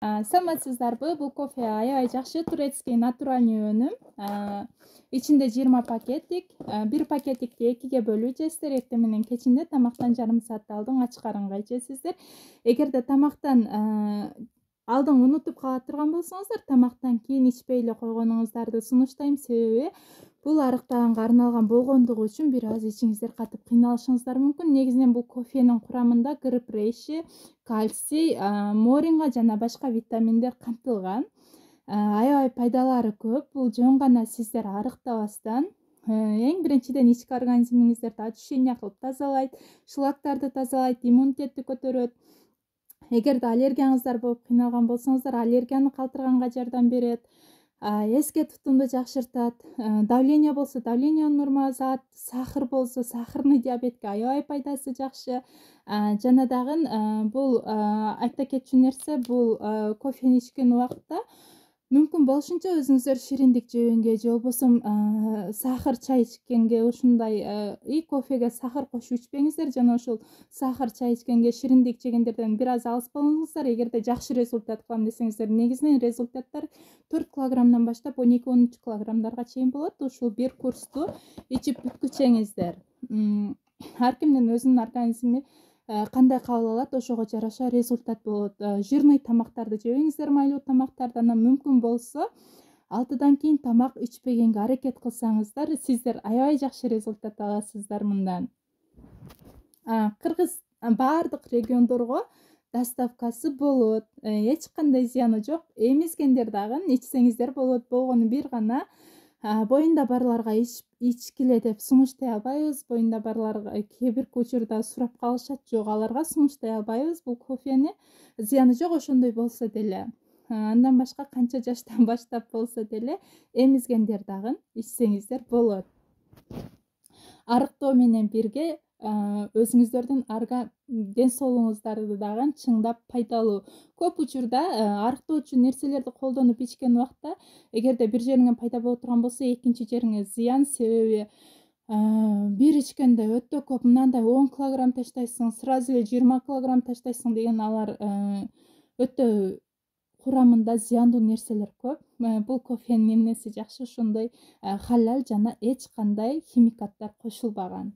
Саламатсыздарбы? Бул кофе аябай жакшы, турецкий натуральный өнүм. Ичинде 20 пакеттик. Бир пакеттикти экиге бөлүп жейсиздер. Эртең менен кечинде тамактан жарым саатта алдын ачык карынга ичесиздер. Эгерде тамактан алдын унутуп кала турган болсоңуздар, тамактан кийин ичпей эле койгонуңуздарды сунуштайм. Себеби бул арыктаганга арналган болгондугу үчүн бир аз ичиңиздер катып кыйналышыңыздар мүмкүн. Негизинен бул кофенин курамында ГРП реши, кальций, моринга жана башка витаминдер камтылган. Аябай пайдалары көп. Бул жөн гана сиздер арыктабастан эң биринчиден ички организмиңиздерди очищение кылып тазалайт, шлактарды тазалайт, иммунитетти көтөрөт. Эгерде аллергияңыздар болуп кыйналган болсоңуздар, аллергияны калтырганга жардам берет. Эске тутумду жакшыртат. Давление болсо давлениени нормалазат, сахар болсо сахарный диабетке аябай пайдасы жакшы. Жана дагы бул айта кетчү нерсе, бул кофени ичкен убакта мүмкүн болушунча өзүңүздөр шириндик жебеңге же болбосо сахар чай ичкенге, ушундай кофеге сахар кошуп ичпеңиздер. Жана ошол сахар чай ичкенге, шириндик жегендерден бир аз алыс болуңуздар. Эгерде жакшы результат кылам десеңиздер, негизинен результаттар 4 килограммдан баштап 12-13 килограммдарга чейин болот. Ушул бир курсту ичип бүткүчеңиздер. Ар кимдин өзүнүн организми кандай кабыл алат, ошого жараша результат болот. Жирный тамактарды жебеңиздер, майлуу тамактарды. Анан мүмкүн болсо 6-дан кийин тамак ичпегенге аракет кылсаңыздар, сиздер аябай жакшы результат аласыздар мындан. Кыргыз баардык региондорго доставкасы болот. Эч кандай зыяны жок. Эмизгендер дагы ичсеңиздер болот. Болгону бир гана боюнда барларга ичкиле деп сунуштай албайбыз. Боюнда барларга кээ бир учурда сурап калышат, жок, аларга сунуштай албайбыз бул кофени. Зыяны жок, ошондой болсо деле. Андан башка канча жаштан баштап болсо деле эмизгендер дагы ичсеңиздер болот. Арыктоо менен бирге өзүңүздөрдүн ден соолугуңуздарды дагы чыңдап пайдалуу. Көп учурда арыктоочу нерселерди колдонуп ичкен убакта, эгерде бир жериңе пайда боло турган болсо, экинчи жериңе зыян. Себеби бир ичкенде өтө көп, мындай 10 килограмм таштайсың, сразу эле 20 килограмм таштайсың деген алар өтө курамында зыяндуу нерселер көп. Бул кофенин эмнеси жакшы, ошондой халал жана эч кандай химикаттар кошулбаган.